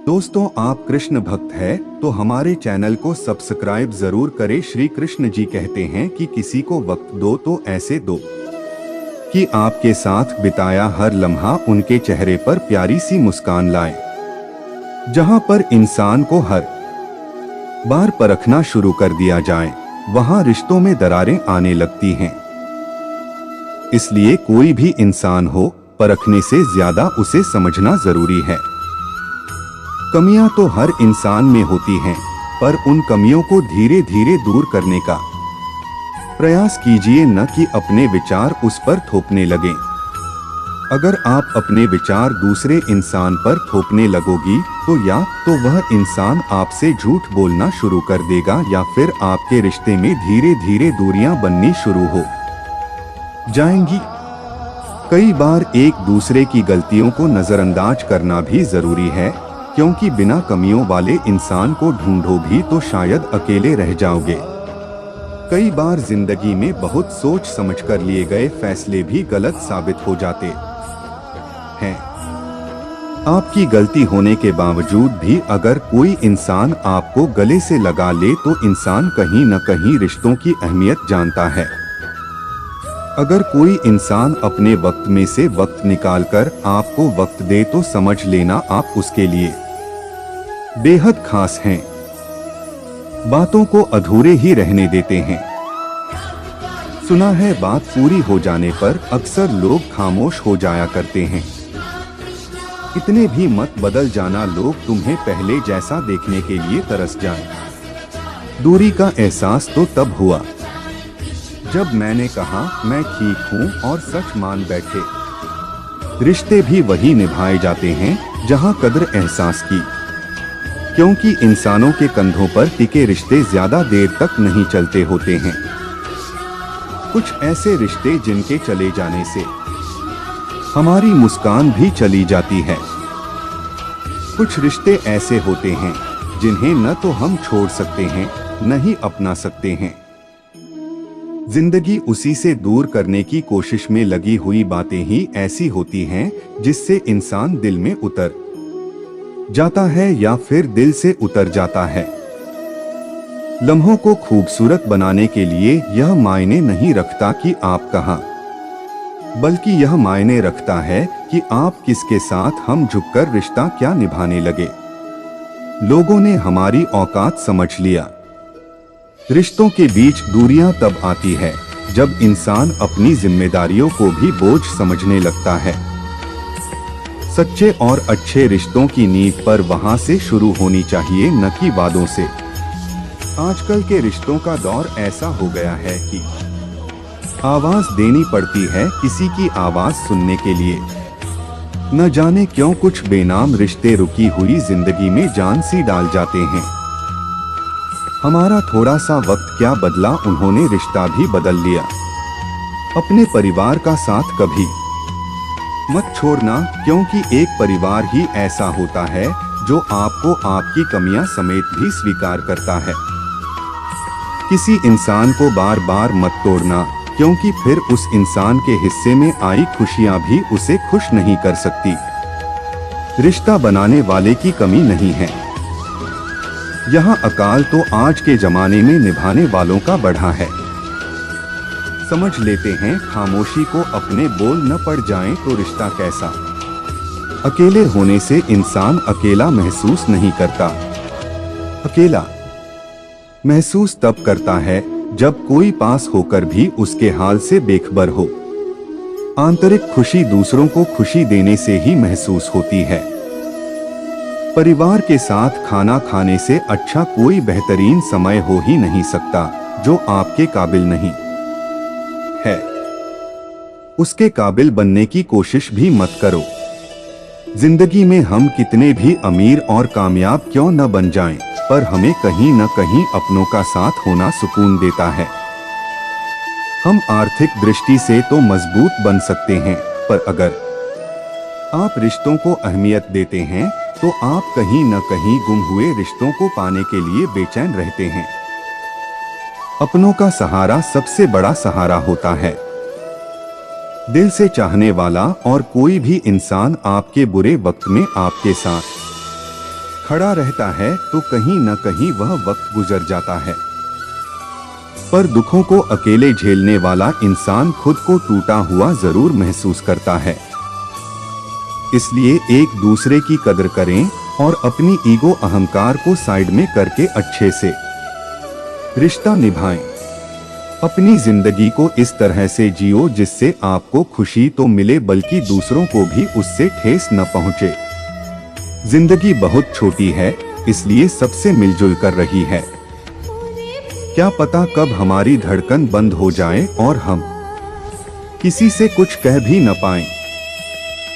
दोस्तों, आप कृष्ण भक्त है तो हमारे चैनल को सब्सक्राइब जरूर करें। श्री कृष्ण जी कहते हैं कि किसी को वक्त दो तो ऐसे दो कि आपके साथ बिताया हर लम्हा उनके चेहरे पर प्यारी सी मुस्कान लाए। जहां पर इंसान को हर बार परखना शुरू कर दिया जाए, वहां रिश्तों में दरारें आने लगती हैं। इसलिए कोई भी इंसान हो, परखने से ज्यादा उसे समझना जरूरी है। कमियां तो हर इंसान में होती हैं, पर उन कमियों को धीरे धीरे दूर करने का प्रयास कीजिए, न कि अपने विचार उस पर थोपने लगें। अगर आप अपने विचार दूसरे इंसान पर थोपने लगोगी तो या तो वह इंसान आपसे झूठ बोलना शुरू कर देगा, या फिर आपके रिश्ते में धीरे धीरे दूरियां बननी शुरू हो जाएंगी। कई बार एक दूसरे की गलतियों को नजरअंदाज करना भी जरूरी है, क्योंकि बिना कमियों वाले इंसान को ढूंढो भी तो शायद अकेले रह जाओगे। कई बार जिंदगी में बहुत सोच समझकर लिए गए फैसले भी गलत साबित हो जाते हैं। आपकी गलती होने के बावजूद भी अगर कोई इंसान आपको गले से लगा ले तो इंसान कहीं न कहीं रिश्तों की अहमियत जानता है। अगर कोई इंसान अपने वक्त में से वक्त निकालकर आपको वक्त दे तो समझ लेना आप उसके लिए बेहद खास हैं। बातों को अधूरे ही रहने देते हैं। सुना है बात पूरी हो जाने पर अक्सर लोग खामोश हो जाया करते हैं। इतने भी मत बदल जाना लोग तुम्हें पहले जैसा देखने के लिए तरस जाएं। दूरी का एहसास तो तब हुआ जब मैंने कहा मैं ठीक हूँ और सच मान बैठे। रिश्ते भी वही निभाए जाते हैं जहाँ कद्र एहसास की, क्योंकि इंसानों के कंधों पर टिके रिश्ते ज्यादा देर तक नहीं चलते होते हैं। कुछ ऐसे रिश्ते जिनके चले जाने से हमारी मुस्कान भी चली जाती है। कुछ रिश्ते ऐसे होते हैं जिन्हें न तो हम छोड़ सकते हैं, न ही अपना सकते हैं। जिंदगी उसी से दूर करने की कोशिश में लगी हुई बातें ही ऐसी होती हैं जिससे इंसान दिल में उतर जाता है या फिर दिल से उतर जाता है। लम्हों को खूबसूरत बनाने के लिए यह मायने नहीं रखता कि आप कहां, बल्कि यह मायने रखता है कि आप किसके साथ हम झुककर रिश्ता क्या निभाने लगे। लोगों ने हमारी औकात समझ लिया। रिश्तों के बीच दूरियां तब आती है जब इंसान अपनी जिम्मेदारियों को भी बोझ समझने लगता है। सच्चे और अच्छे रिश्तों की नींव पर वहां से शुरू होनी चाहिए, न कि वादों से। आजकल के रिश्तों का दौर ऐसा हो गया है कि आवाज देनी पड़ती है किसी की आवाज सुनने के लिए। न जाने क्यों कुछ बेनाम रिश्ते रुकी हुई जिंदगी में जान सी डाल जाते हैं। हमारा थोड़ा सा वक्त क्या बदला, उन्होंने रिश्ता भी बदल लिया। अपने परिवार का साथ कभी मत छोड़ना, क्योंकि एक परिवार ही ऐसा होता है जो आपको आपकी कमियां समेत भी स्वीकार करता है। किसी इंसान को बार बार मत तोड़ना, क्योंकि फिर उस इंसान के हिस्से में आई खुशियां भी उसे खुश नहीं कर सकती। रिश्ता बनाने वाले की कमी नहीं है, यहाँ अकाल तो आज के जमाने में निभाने वालों का बढ़ा है। समझ लेते हैं खामोशी को अपने बोल न पड़ जाएं तो रिश्ता कैसा। अकेले होने से इंसान अकेला महसूस नहीं करता। अकेला महसूस तब करता है जब कोई पास होकर भी उसके हाल से बेखबर हो। आंतरिक खुशी दूसरों को खुशी देने से ही महसूस होती है। परिवार के साथ खाना खाने से अच्छा कोई बेहतरीन समय हो ही नहीं सकता। जो आपके काबिल नहीं है, उसके काबिल बनने की कोशिश भी मत करो। जिंदगी में हम कितने भी अमीर और कामयाब क्यों न बन जाएं, पर हमें कहीं न कहीं अपनों का साथ होना सुकून देता है। हम आर्थिक दृष्टि से तो मजबूत बन सकते हैं, पर अगर आप रिश्तों को अहमियत देते हैं तो आप कहीं न कहीं गुम हुए रिश्तों को पाने के लिए बेचैन रहते हैं। अपनों का सहारा सबसे बड़ा सहारा होता है। दिल से चाहने वाला और कोई भी इंसान आपके बुरे वक्त में आपके साथ खड़ा रहता है तो कहीं न कहीं वह वक्त गुजर जाता है, पर दुखों को अकेले झेलने वाला इंसान खुद को टूटा हुआ जरूर महसूस करता है। इसलिए एक दूसरे की कदर करें और अपनी ईगो अहंकार को साइड में करके अच्छे से रिश्ता निभाएं। अपनी जिंदगी को इस तरह से जियो जिससे आपको खुशी तो मिले बल्कि दूसरों को भी उससे ठेस न पहुंचे। जिंदगी बहुत छोटी है, इसलिए सबसे मिलजुल कर रही है। क्या पता कब हमारी धड़कन बंद हो जाए और हम किसी से कुछ कह भी न पाएं।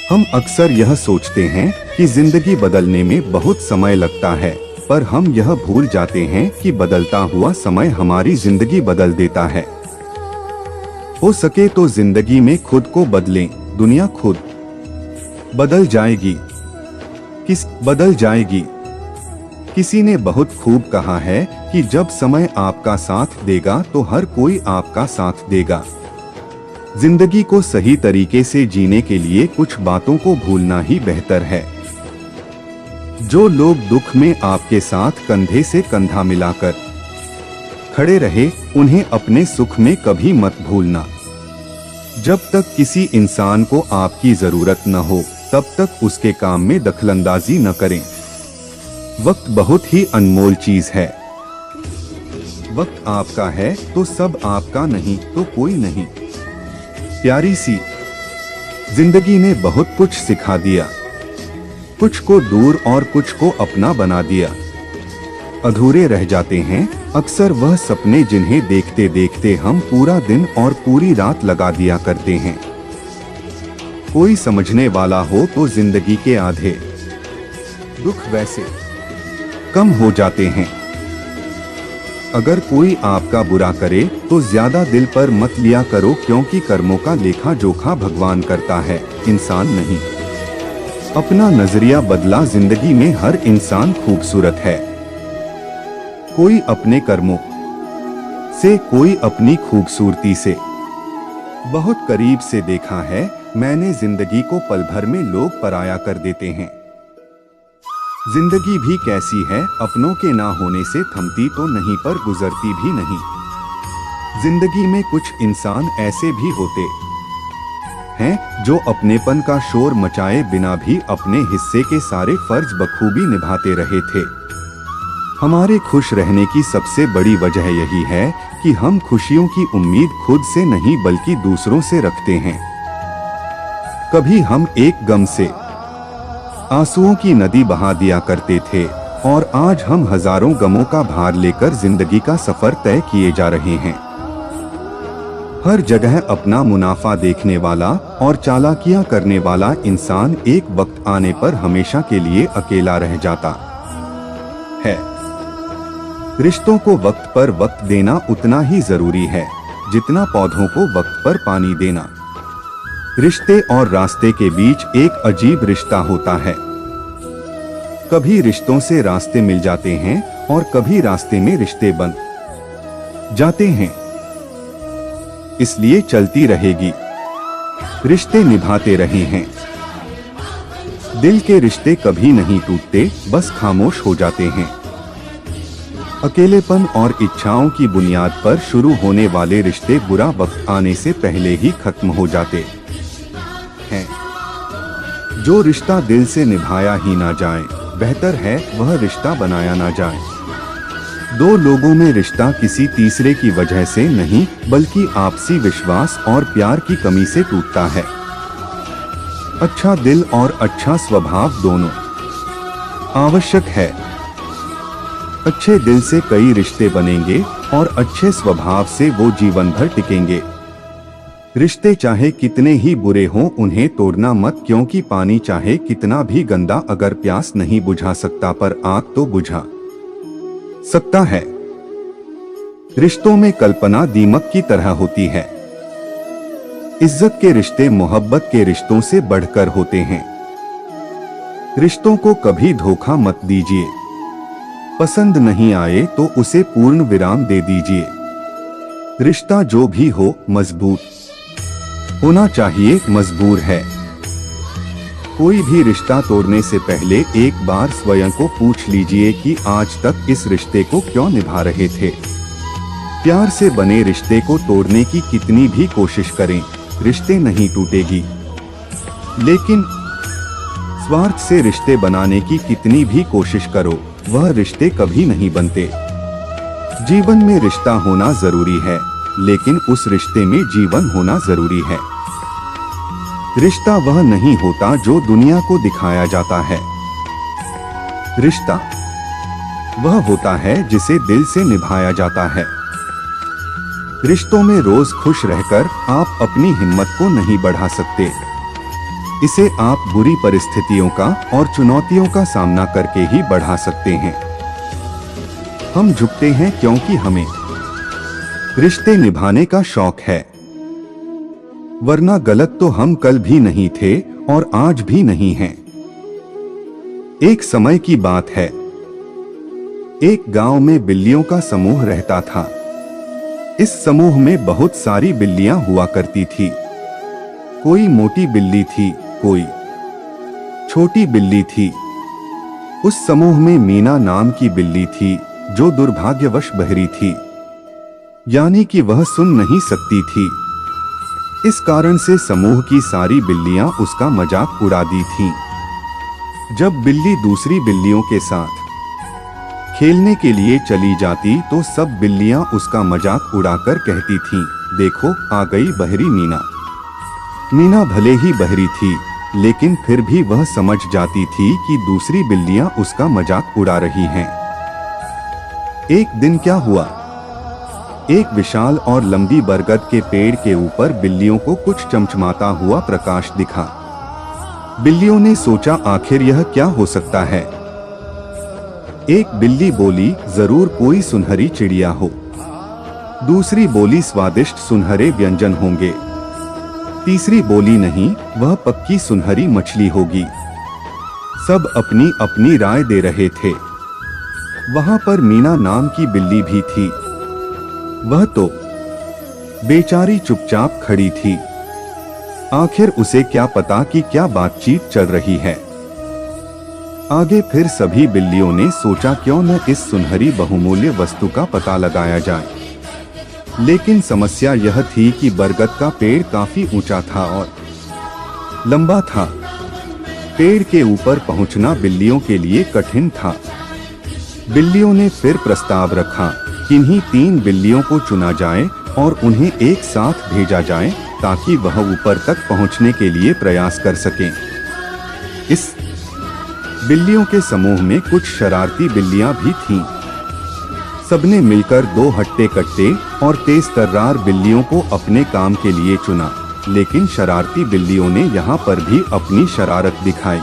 हम अक्सर यह सोचते हैं कि जिंदगी बदलने में बहुत समय लगता है, पर हम यह भूल जाते हैं कि बदलता हुआ समय हमारी जिंदगी बदल देता है। हो सके तो जिंदगी में खुद को बदलें, दुनिया खुद बदल जाएगी। बदल जाएगी। किसी ने बहुत खूब कहा है कि जब समय आपका साथ देगा तो हर कोई आपका साथ देगा। जिंदगी को सही तरीके से जीने के लिए कुछ बातों को भूलना ही बेहतर है। जो लोग दुख में आपके साथ कंधे से कंधा मिलाकर खड़े रहे, उन्हें अपने सुख में कभी मत भूलना। जब तक किसी इंसान को आपकी जरूरत न हो, तब तक उसके काम में दखलंदाजी न करें। वक्त बहुत ही अनमोल चीज है। वक्त आपका है तो सब आपका, नहीं तो कोई नहीं। प्यारी सी जिंदगी ने बहुत कुछ सिखा दिया, कुछ को दूर और कुछ को अपना बना दिया। अधूरे रह जाते हैं अक्सर वह सपने जिन्हें देखते देखते हम पूरा दिन और पूरी रात लगा दिया करते हैं। कोई समझने वाला हो तो जिंदगी के आधे दुख वैसे कम हो जाते हैं। अगर कोई आपका बुरा करे तो ज्यादा दिल पर मत लिया करो, क्योंकि कर्मों का लेखा जोखा भगवान करता है, इंसान नहीं। अपना नजरिया बदला, जिंदगी में हर इंसान खूबसूरत है। कोई अपने कर्मों से, कोई अपनी खूबसूरती से। बहुत करीब से देखा है मैंने जिंदगी को, पल भर में लोग पराया कर देते हैं। जिंदगी भी कैसी है, अपनों के ना होने से थमती तो नहीं पर गुजरती भी नहीं। जिंदगी में कुछ इंसान ऐसे भी होते हैं जो अपनेपन का शोर मचाए बिना भी अपने हिस्से के सारे फर्ज बखूबी निभाते रहे थे। हमारे खुश रहने की सबसे बड़ी वजह यही है कि हम खुशियों की उम्मीद खुद से नहीं बल्कि दूसरों से रखते हैं। कभी हम एक गम से आंसुओं की नदी बहा दिया करते थे और आज हम हजारों गमों का भार लेकर जिंदगी का सफर तय किए जा रहे हैं। हर जगह अपना मुनाफा देखने वाला और चालाकियां करने वाला इंसान एक वक्त आने पर हमेशा के लिए अकेला रह जाता है। रिश्तों को वक्त पर वक्त देना उतना ही जरूरी है जितना पौधों को वक्त पर पानी देना। रिश्ते और रास्ते के बीच एक अजीब रिश्ता होता है। कभी रिश्तों से रास्ते मिल जाते हैं और कभी रास्ते में रिश्ते बन जाते हैं। इसलिए चलती रहेगी, रिश्ते निभाते रहे हैं। दिल के रिश्ते कभी नहीं टूटते, बस खामोश हो जाते हैं। अकेलेपन और इच्छाओं की बुनियाद पर शुरू होने वाले रिश्ते बुरा वक्त आने से पहले ही खत्म हो जाते हैं। जो रिश्ता दिल से निभाया ही ना जाए, बेहतर है वह रिश्ता बनाया ना जाए। दो लोगों में रिश्ता किसी तीसरे की वजह से नहीं बल्कि आपसी विश्वास और प्यार की कमी से टूटता है। अच्छा दिल और अच्छा स्वभाव दोनों आवश्यक है। अच्छे दिल से कई रिश्ते बनेंगे और अच्छे स्वभाव से वो जीवन भर टिकेंगे। रिश्ते चाहे कितने ही बुरे हों उन्हें तोड़ना मत, क्योंकि पानी चाहे कितना भी गंदा अगर प्यास नहीं बुझा सकता पर आग तो बुझा सकता है। रिश्तों में कल्पना दीमक की तरह होती है। इज्जत के रिश्ते मोहब्बत के रिश्तों से बढ़कर होते हैं। रिश्तों को कभी धोखा मत दीजिए। पसंद नहीं आए तो उसे पूर्ण विराम दे दीजिए। रिश्ता जो भी हो मजबूत होना चाहिए मजबूर है। कोई भी रिश्ता तोड़ने से पहले एक बार स्वयं को पूछ लीजिए कि आज तक इस रिश्ते को क्यों निभा रहे थे। प्यार से बने रिश्ते को तोड़ने की कितनी भी कोशिश करें, रिश्ते नहीं टूटेगी। लेकिन स्वार्थ से रिश्ते बनाने की कितनी भी कोशिश करो, वह रिश्ते कभी नहीं बनते। जीवन में रिश्ता होना जरूरी है, लेकिन उस रिश्ते में जीवन होना जरूरी है। रिश्ता वह नहीं होता जो दुनिया को दिखाया जाता है। रिश्ता वह होता है जिसे दिल से निभाया जाता है। रिश्तों में रोज खुश रहकर आप अपनी हिम्मत को नहीं बढ़ा सकते। इसे आप बुरी परिस्थितियों का और चुनौतियों का सामना करके ही बढ़ा सकते हैं। हम झुकते हैं क्योंकि हमें रिश्ते निभाने का शौक है, वरना गलत तो हम कल भी नहीं थे और आज भी नहीं हैं। एक समय की बात है, एक गांव में बिल्लियों का समूह रहता था। इस समूह में बहुत सारी बिल्लियां हुआ करती थी। कोई मोटी बिल्ली थी, कोई छोटी बिल्ली थी। उस समूह में मीना नाम की बिल्ली थी, जो दुर्भाग्यवश बहरी थी, यानी कि वह सुन नहीं सकती थी। इस कारण से समूह की सारी बिल्लियां उसका मजाक उड़ाती थीं। जब बिल्ली दूसरी बिल्लियों के साथ खेलने के लिए चली जाती तो सब बिल्लियां उसका मजाक उड़ाकर कहती थीं, देखो आ गई बहरी मीना। मीना भले ही बहरी थी, लेकिन फिर भी वह समझ जाती थी कि दूसरी बिल्लियां उसका मजाक उड़ा रही हैं। एक दिन क्या हुआ, एक विशाल और लंबी बरगद के पेड़ के ऊपर बिल्लियों को कुछ चमचमाता हुआ प्रकाश दिखा। बिल्लियों ने सोचा आखिर यह क्या हो सकता है। एक बिल्ली बोली, जरूर कोई सुनहरी चिड़िया हो। दूसरी बोली, स्वादिष्ट सुनहरे व्यंजन होंगे। तीसरी बोली, नहीं, वह पक्की सुनहरी मछली होगी। सब अपनी अपनी राय दे रहे थे। वहां पर मीना नाम की बिल्ली भी थी। वह तो बेचारी चुपचाप खड़ी थी। आखिर उसे क्या पता कि क्या बातचीत चल रही है। आगे फिर सभी बिल्लियों ने सोचा क्यों न इस सुनहरी बहुमूल्य वस्तु का पता लगाया जाए। लेकिन समस्या यह थी कि बरगद का पेड़ काफी ऊंचा था और लंबा था। पेड़ के ऊपर पहुंचना बिल्लियों के लिए कठिन था। बिल्लियों ने फिर प्रस्ताव रखा, किन्हीं 3 बिल्लियों को चुना जाए और उन्हें एक साथ भेजा जाए ताकि वह ऊपर तक पहुंचने के लिए प्रयास कर सकें। इस बिल्लियों के समूह में कुछ शरारती बिल्लियां भी थीं। सबने मिलकर 2 हट्टे कट्टे और तेज तर्रार बिल्लियों को अपने काम के लिए चुना, लेकिन शरारती बिल्लियों ने यहाँ पर भी अपनी शरारत दिखाई।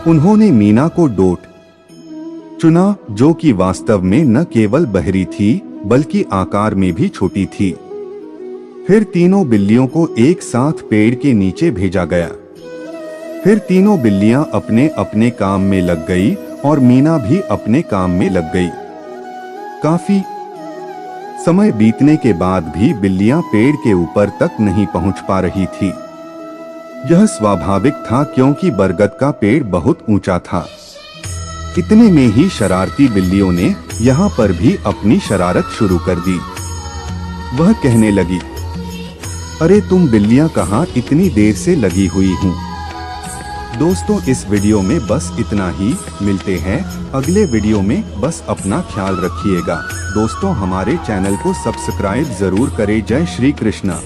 उन्होंने मीना को डोट चुना, जो कि वास्तव में न केवल बहरी थी बल्कि आकार में भी छोटी थी। फिर तीनों बिल्लियों को एक साथ पेड़ के नीचे भेजा गया। फिर तीनों बिल्लियां अपने अपने काम में लग गई और मीना भी अपने काम में लग गई। काफी समय बीतने के बाद भी बिल्लियां पेड़ के ऊपर तक नहीं पहुंच पा रही थी। यह स्वाभाविक था क्योंकि बरगद का पेड़ बहुत ऊंचा था। इतने में ही शरारती बिल्लियों ने यहाँ पर भी अपनी शरारत शुरू कर दी। वह कहने लगी, अरे तुम बिल्लियां कहाँ इतनी देर से लगी हुई हूँ। दोस्तों, इस वीडियो में बस इतना ही। मिलते हैं अगले वीडियो में। बस अपना ख्याल रखिएगा। दोस्तों, हमारे चैनल को सब्सक्राइब जरूर करें। जय श्री कृष्णा।